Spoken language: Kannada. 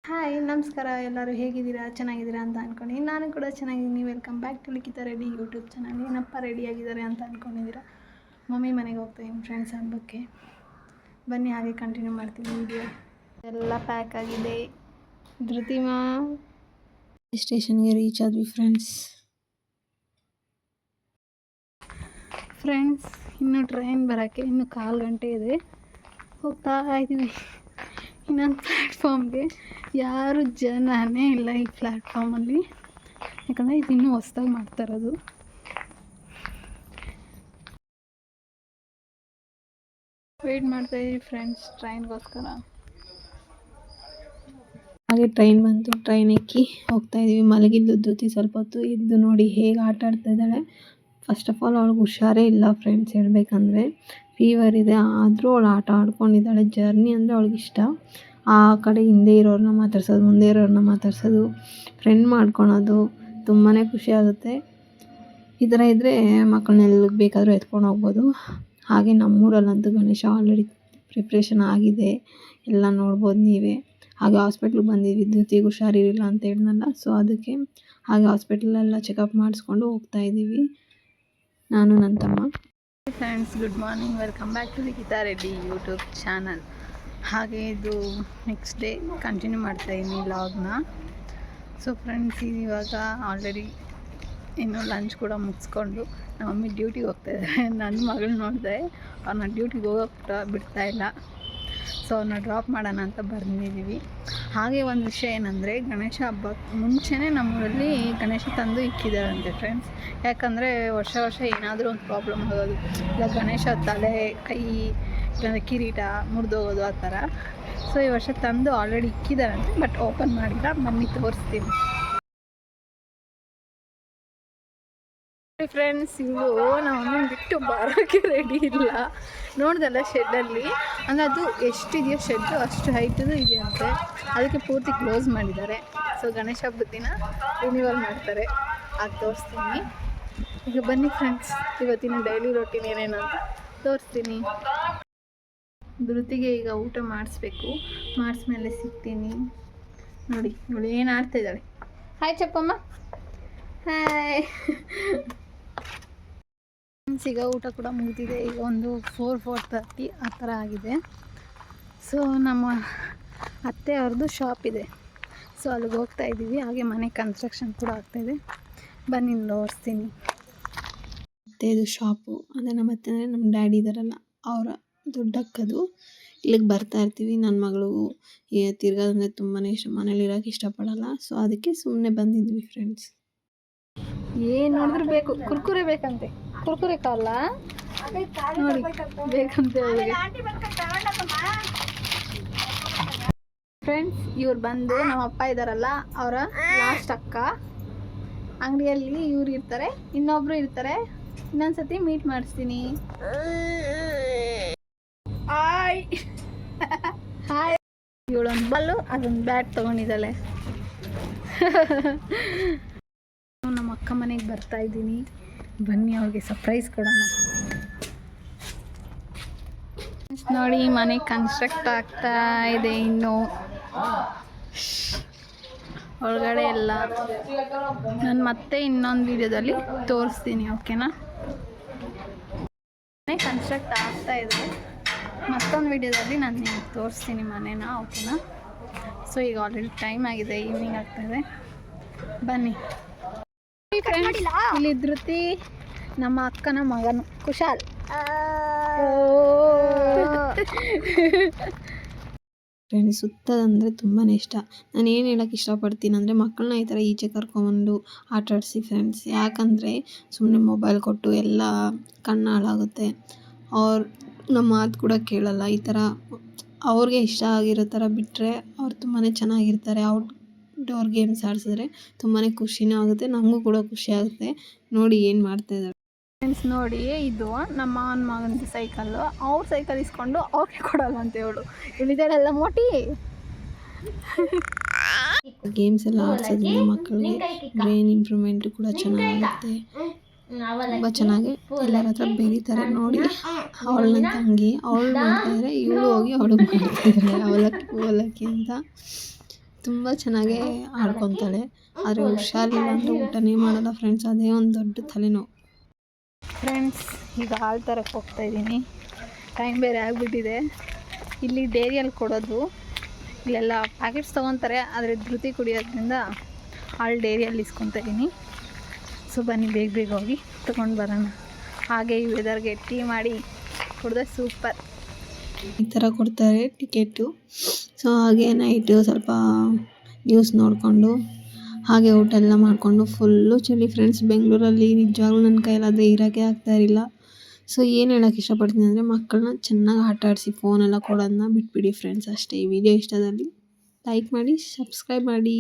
ಹಾಯ್ ನಮಸ್ಕಾರ ಎಲ್ಲರೂ ಹೇಗಿದ್ದೀರಾ ಚೆನ್ನಾಗಿದ್ದೀರಾ ಅಂತ ಅಂದ್ಕೊಂಡು ನಾನು ಕೂಡ ಚೆನ್ನಾಗಿದ್ದೀನಿ. ವೆಲ್ಕಮ್ ಬ್ಯಾಕ್ ಟು ಲಿಖಿತ ರೆಡಿ ಯೂಟ್ಯೂಬ್ ಚಾನಲ್. ಏನಪ್ಪ ರೆಡಿಯಾಗಿದ್ದಾರೆ ಅಂತ ಅಂದ್ಕೊಂಡಿದ್ದೀರಾ? ಮಮ್ಮಿ ಮನೆಗೆ ಹೋಗ್ತಾಯಿದ್ದೀನಿ ಫ್ರೆಂಡ್ಸ್ ಹಬ್ಬಕ್ಕೆ. ಬನ್ನಿ ಹಾಗೆ ಕಂಟಿನ್ಯೂ ಮಾಡ್ತೀನಿ ವಿಡಿಯೋ. ಎಲ್ಲ ಪ್ಯಾಕ್ ಆಗಿದೆ. ಧೃತಿಮಾ ಸ್ಟೇಷನ್ಗೆ ರೀಚ್ ಆದ್ವಿ ಫ್ರೆಂಡ್ಸ್ ಇನ್ನೂ ಟ್ರೈನ್ ಬರೋಕ್ಕೆ ಇನ್ನೂ 1/4 ಗಂಟೆ ಇದೆ. ಹೋಗ್ತಾ ಇದ್ದೀವಿ ಇನ್ನೊಂದು ಪ್ಲ್ಯಾಟ್ಫಾರ್ಮ್ಗೆ. ಯಾರು ಜನನೇ ಇಲ್ಲ ಈ ಪ್ಲ್ಯಾಟ್ಫಾರ್ಮಲ್ಲಿ, ಯಾಕಂದರೆ ಇದು ಇನ್ನೂ ಹೊಸ್ದಾಗಿ ಮಾಡ್ತಾ ಇರೋದು. ವೆಯ್ಟ್ ಮಾಡ್ತಾಯಿದ್ದೀವಿ ಫ್ರೆಂಡ್ಸ್ ಟ್ರೈನ್ಗೋಸ್ಕರ. ಹಾಗೆ ಟ್ರೈನ್ ಬಂತು, ಟ್ರೈನ್ ಎಕ್ಕಿ ಹೋಗ್ತಾಯಿದ್ದೀವಿ. ಮಲಗಿದ್ದು ಧೃತಿ ಸ್ವಲ್ಪ ಹೊತ್ತು ಇದ್ದು ನೋಡಿ ಹೇಗೆ ಆಟ ಆಡ್ತಾ ಇದ್ದಾಳೆ. ಫಸ್ಟ್ ಆಫ್ ಆಲ್ ಅವಳಿಗೆ ಹುಷಾರೇ ಇಲ್ಲ ಫ್ರೆಂಡ್ಸ್, ಹೇಳಬೇಕಂದ್ರೆ ಫೀವರ್ ಇದೆ, ಆದರೂ ಅವಳು ಆಟ ಆಡ್ಕೊಂಡಿದ್ದಾಳೆ. ಜರ್ನಿ ಅಂದರೆ ಅವಳಿಗೆ ಇಷ್ಟ. ಆ ಕಡೆ ಹಿಂದೆ ಇರೋರನ್ನ ಮಾತಾಡ್ಸೋದು, ಮುಂದೆ ಇರೋರನ್ನ ಮಾತಾಡ್ಸೋದು, ಫ್ರೆಂಡ್ ಮಾಡ್ಕೊಳೋದು ತುಂಬಾ ಖುಷಿ ಆಗುತ್ತೆ. ಈ ಥರ ಇದ್ದರೆ ಮಕ್ಕಳನ್ನ ಎಲ್ಲಿಗೆ ಬೇಕಾದರೂ ಎತ್ಕೊಂಡು ಹೋಗ್ಬೋದು. ಹಾಗೆ ನಮ್ಮೂರಲ್ಲಂತೂ ಗಣೇಶ ಆಲ್ರೆಡಿ ಪ್ರಿಪ್ರೇಷನ್ ಆಗಿದೆ, ಎಲ್ಲ ನೋಡ್ಬೋದು ನೀವೇ. ಹಾಗೆ ಹಾಸ್ಪಿಟ್ಲಿಗೆ ಬಂದಿದ್ವಿ, ಧೃತಿಗೆ ಹುಷಾರಿರಲಿಲ್ಲ ಅಂತ ಹೇಳಿದ್ನಲ್ಲ, ಸೊ ಅದಕ್ಕೆ ಹಾಗೆ ಹಾಸ್ಪಿಟ್ಲೆಲ್ಲ ಚೆಕಪ್ ಮಾಡಿಸ್ಕೊಂಡು ಹೋಗ್ತಾಯಿದ್ದೀವಿ ನಾನು ನನ್ನ ತಮ್ಮ. Friends good morning, welcome back to Likhita Reddy YouTube channel. ಹಾಗೆ ಇದು ನೆಕ್ಸ್ಟ್ ಡೇ ಕಂಟಿನ್ಯೂ ಮಾಡ್ತಾಯಿದ್ದೀನಿ ವ್ಲಾಗ್ನ. ಸೊ ಫ್ರೆಂಡ್ಸ್ ಇವಾಗ ಆಲ್ರೆಡಿ ಇನ್ನು ಲಂಚ್ ಕೂಡ ಮುಗಿಸ್ಕೊಂಡು ನಮ್ಮ ಮಮ್ಮಿ ಡ್ಯೂಟಿಗೆ ಹೋಗ್ತಾಯಿದ್ದಾರೆ. ನನ್ನ ಮಗಳು ನೋಡಿದೆ, ಅವ್ರನ್ನ ಡ್ಯೂಟಿಗೆ ಹೋಗೋಕ್ಕೆ ಬಿಡ್ತಾಯಿಲ್ಲ. ಸೊ ಅವ್ರನ್ನ ಡ್ರಾಪ್ ಮಾಡೋಣ ಅಂತ ಬಂದಿದ್ದೀವಿ. ಹಾಗೆ ಒಂದು ವಿಷಯ ಏನಂದರೆ, ಗಣೇಶ ಹಬ್ಬಕ್ಕೆ ಮುಂಚೆನೇ ನಮ್ಮೂರಲ್ಲಿ ಗಣೇಶ ತಂದು ಇಕ್ಕಿದ್ದಾರಂತೆ ಫ್ರೆಂಡ್ಸ್. ಯಾಕಂದರೆ ವರ್ಷ ಏನಾದರೂ ಒಂದು ಪ್ರಾಬ್ಲಮ್ ಆಗೋದು, ಇಲ್ಲ ಗಣೇಶ ತಲೆ ಕೈ ಇಲ್ಲಾಂದರೆ ಕಿರೀಟ ಮುರಿದೋಗೋದು ಆ ಥರ. ಸೊ ಈ ವರ್ಷ ತಂದು ಆಲ್ರೆಡಿ ಇಕ್ಕಿದ್ದಾರಂತೆ, ಬಟ್ ಓಪನ್ ಮಾಡಿಲ್ಲ. ಬನ್ನಿ ತೋರಿಸ್ತೀನಿ ಫ್ರೆಂಡ್ಸ್. ಇವು ನಮ್ಮನ್ನ ಬಿಟ್ಟು ಬರೋಕ್ಕೆ ರೆಡಿ ಇಲ್ಲ. ನೋಡ್ದಲ್ಲ ಶೆಡ್ಡಲ್ಲಿ, ಅಂದರೆ ಅದು ಎಷ್ಟಿದೆಯೋ ಶೆಡ್ಡು ಅಷ್ಟು ಹೈಟದು ಇದೆಯಂತೆ, ಅದಕ್ಕೆ ಪೂರ್ತಿ ಕ್ಲೋಸ್ ಮಾಡಿದ್ದಾರೆ. ಸೊ ಗಣೇಶ ಹಬ್ಬದ ದಿನ ರಿನ್ಯೂವಲ್ ಮಾಡ್ತಾರೆ, ಅದು ತೋರಿಸ್ತೀನಿ. ಈಗ ಬನ್ನಿ ಫ್ರೆಂಡ್ಸ್, ಇವತ್ತಿನ ಡೈಲಿ ರೊಟೀನ್ ಏನೇನು ಅಂತ ತೋರಿಸ್ತೀನಿ. ಧೃತಿಗೆ ಈಗ ಊಟ ಮಾಡಿಸ್ಬೇಕು, ಮಾಡಿಸ್ಮೇಲೆ ಸಿಗ್ತೀನಿ. ನೋಡಿ ಇವಳು ಏನು ಆಡ್ತಾ ಇದ್ದಾಳೆ. Hi Chappamma, hi. ಈಗ ಊಟ ಕೂಡ ಮುಗಿದಿದೆ. ಈಗ ಒಂದು 4:30 ಆ ಥರ ಆಗಿದೆ. ಸೊ ನಮ್ಮ ಅತ್ತೆ ಅವ್ರದ್ದು ಶಾಪ್ ಇದೆ, ಸೊ ಅಲ್ಲಿಗೆ ಹೋಗ್ತಾ ಇದ್ದೀವಿ. ಹಾಗೆ ಮನೆ ಕನ್ಸ್ಟ್ರಕ್ಷನ್ ಕೂಡ ಆಗ್ತಾಯಿದೆ, ಬನ್ನಿ ತೋರಿಸ್ತೀನಿ. ಅತ್ತೆದು ಶಾಪು ಅಂದರೆ ನಮ್ಮ ಅತ್ತೆ ಅಂದರೆ ನಮ್ಮ ಡ್ಯಾಡಿ ಇದ್ದಾರಲ್ಲ ಅವರ ದೊಡ್ಡಕ್ಕದು. ಇಲ್ಲಿಗೆ ಬರ್ತಾ ಇರ್ತೀವಿ. ನನ್ನ ಮಗಳು ತಿರ್ಗೋದಂದರೆ ತುಂಬಾ ಇಷ್ಟ, ಮನೇಲಿ ಇರೋಕ್ಕೆ ಇಷ್ಟಪಡಲ್ಲ. ಸೊ ಅದಕ್ಕೆ ಸುಮ್ಮನೆ ಬಂದಿದ್ವಿ ಫ್ರೆಂಡ್ಸ್. ಏನು ನೋಡಿದ್ರು ಬೇಕು, ಕುರ್ಕುರೆ ಬೇಕಂತೆ. ಕುರ್ಕುರೆ ಕಾಲ ನೋಡಿ ಬೇಕಂತೆ ಅವಳಿಗೆ. ಫ್ರೆಂಡ್ಸ್ ಇವ್ರು ಬಂದು ನಮ್ಮ ಅಪ್ಪ ಇದ್ದಾರಲ್ಲ ಅವರ ಲಾಸ್ಟ್ ಅಕ್ಕ. ಅಂಗಡಿಯಲ್ಲಿ ಇವ್ರು ಇರ್ತಾರೆ, ಇನ್ನೊಬ್ರು ಇರ್ತಾರೆ. ಇನ್ನೊಂದ್ಸತಿ ಮೀಟ್ ಮಾಡಿಸ್ತೀನಿ. Hi hi. ಇವಳೊಂದು ಬಲ್ಲು, ಅದೊಂದು ಬ್ಯಾಟ್ ತೊಗೊಂಡಿದ್ದಾಳೆ. ನಮ್ಮ ಅಕ್ಕ ಮನೆಗೆ ಬರ್ತಾ ಇದ್ದೀನಿ, ಬನ್ನಿ ಅವ್ರಿಗೆ ಸರ್ಪ್ರೈಸ್ ಕೊಡೋಣ. ನೋಡಿ ಮನೆ ಕನ್ಸ್ಟ್ರಕ್ಟ್ ಆಗ್ತಾ ಇದೆ ಇನ್ನು ಒಳಗಡೆ ಎಲ್ಲ. ನಾನು ಮತ್ತೆ ಇನ್ನೊಂದು ವಿಡಿಯೋದಲ್ಲಿ ತೋರಿಸ್ತೀನಿ, ಓಕೆನಾ? ಮನೆ ಕನ್ಸ್ಟ್ರಕ್ಟ್ ಆಗ್ತಾ ಇದೆ, ಮತ್ತೊಂದು ವಿಡಿಯೋದಲ್ಲಿ ನಾನು ನಿಮಗೆ ತೋರಿಸ್ತೀನಿ ಮನೇನ, ಓಕೆನಾ? ಸೊ ಈಗ ಆಲ್ರೆಡಿ ಟೈಮ್ ಆಗಿದೆ, ಈವ್ನಿಂಗ್ ಆಗ್ತಾಯಿದೆ, ಬನ್ನಿ ಫ್ರೆಂಡ್ಸ್. ಇಲ್ಲಿ ಧೃತಿ ನಮ್ಮ ಅಕ್ಕನ ಮಗನು ಕುಶಾಲ್. ಫ್ರೆಂಡ್ಸ್ ಸುತ್ತದಂದರೆ ತುಂಬಾ ಇಷ್ಟ. ನಾನು ಏನು ಹೇಳೋಕ್ಕೆ ಇಷ್ಟಪಡ್ತೀನಿ ಅಂದರೆ, ಮಕ್ಕಳನ್ನ ಈ ಥರ ಈಚೆ ಕರ್ಕೊಂಬಂದು ಆಟ ಆಡಿಸಿ ಫ್ರೆಂಡ್ಸ್. ಯಾಕಂದರೆ ಸುಮ್ಮನೆ ಮೊಬೈಲ್ ಕೊಟ್ಟು ಎಲ್ಲ ಕಣ್ಣು ಹಾಳಾಗುತ್ತೆ. ನಮ್ಮ ಮಾತು ಕೂಡ ಕೇಳಲ್ಲ. ಈ ಥರ ಅವ್ರಿಗೆ ಇಷ್ಟ ಆಗಿರೋ ಥರ ಬಿಟ್ಟರೆ ಅವ್ರು ತುಂಬಾ ಚೆನ್ನಾಗಿರ್ತಾರೆ. ಔಟ್ಡೋರ್ ಗೇಮ್ಸ್ ಆಡಿಸಿದ್ರೆ ತುಂಬಾ ಖುಷಿನೂ ಆಗುತ್ತೆ, ನಮಗೂ ಕೂಡ ಖುಷಿ ಆಗುತ್ತೆ. ನೋಡಿ ಏನು ಮಾಡ್ತಾಯಿದ್ದಾರೆ ಫ್ರೆಂಡ್ಸ್. ನೋಡಿ ಇದು ನಮ್ಮ ಮಾವನ ಮಗನ ಸೈಕಲ್ಲು. ಅವ್ರ ಸೈಕಲ್ ಇಸ್ಕೊಂಡು ಅವ್ರಿಗೆ ಕೊಡಲ್ಲ ಅಂತ ಇವಳಿದ್ದಾಳೆಲ್ಲ ಮೋಟಿ. ಗೇಮ್ಸ್ ಎಲ್ಲ ಆಡಿಸೋದ್ರಿಂದ ಮಕ್ಕಳಿಗೆ ಬ್ರೈನ್ ಇಂಪ್ರೂವ್ಮೆಂಟ್ ಕೂಡ ಚೆನ್ನಾಗುತ್ತೆ. ತುಂಬ ಚೆನ್ನಾಗಿ ಎಲ್ಲರ ಹತ್ರ ಬೆರೀತಾರೆ. ನೋಡಿ ಅವಳು ನನ್ನ ತಂಗಿ, ಅವಳು ಮಾಡ್ತಾಯಿದ್ರೆ ಇವಳು ಹೋಗಿ ಅವಳು ಮಾಡ್ತಾಯಿದ್ದಾಳೆ ಅವಲಕ್ಕಿ ಅಂತ. ತುಂಬ ಚೆನ್ನಾಗೇ ಆಡ್ಕೊತಾಳೆ. ಆದರೆ ಹುಷಾರಿಲ್ಲ ಅಂದರೆ ಊಟನೇ ಮಾಡಲ್ಲ ಫ್ರೆಂಡ್ಸ್. ಅದೇ ಒಂದು ದೊಡ್ಡ ತಲೆನೋವು. ಫ್ರೆಂಡ್ಸ್, ಈಗ ಹಾಲು ತರಕ್ಕೆ ಹೋಗ್ತಾಯಿದ್ದೀನಿ. ಟೈಮ್ ಬೇರೆ ಆಗಿಬಿಟ್ಟಿದೆ. ಇಲ್ಲಿ ಡೈರಿಯಲ್ಲಿ ಕೊಡೋದು, ಇಲ್ಲೆಲ್ಲ ಪ್ಯಾಕೆಟ್ಸ್ ತೊಗೊತಾರೆ. ಆದರೆ ಧೃತಿ ಕುಡಿಯೋದ್ರಿಂದ ಹಾಲು ಡೈರಿಯಲ್ಲಿ ಇಸ್ಕೊತಾ ಇದ್ದೀನಿ. ಸೊ ಬನ್ನಿ ಬೇಗ ಬೇಗ ಹೋಗಿ ತೊಗೊಂಡು ಬರೋಣ. ಹಾಗೆ ಈ ವೆದರ್ಗೆ ಟೀ ಮಾಡಿ ಕುಡಿದ್ರೆ ಸೂಪರ್. ಈ ಥರ ಕೊಡ್ತಾರೆ ಟಿಕೆಟು. ಸೊ ಹಾಗೆ ನೈಟು ಸ್ವಲ್ಪ ನ್ಯೂಸ್ ನೋಡಿಕೊಂಡು ಹಾಗೆ ಊಟ ಎಲ್ಲ ಮಾಡಿಕೊಂಡು ಫುಲ್ಲು ಚಳಿ ಫ್ರೆಂಡ್ಸ್. ಬೆಂಗಳೂರಲ್ಲಿ ನಿಜವಾಗ್ಲೂ ನನ್ನ ಕೈಲಾದರೆ ಇರೋಕ್ಕೆ ಆಗ್ತಾಯಿರಲಿಲ್ಲ. ಸೊ ಏನು ಹೇಳೋಕ್ಕೆ ಇಷ್ಟಪಡ್ತೀನಿ ಅಂದರೆ ಮಕ್ಕಳನ್ನ ಚೆನ್ನಾಗಿ ಆಟ ಆಡಿಸಿ ಫೋನೆಲ್ಲ ಕೊಡೋದನ್ನ ಬಿಟ್ಬಿಡಿ ಫ್ರೆಂಡ್ಸ್ ಅಷ್ಟೇ. ಈ ವಿಡಿಯೋ ಇಷ್ಟದಲ್ಲಿ ಲೈಕ್ ಮಾಡಿ, ಸಬ್ಸ್ಕ್ರೈಬ್ ಮಾಡಿ.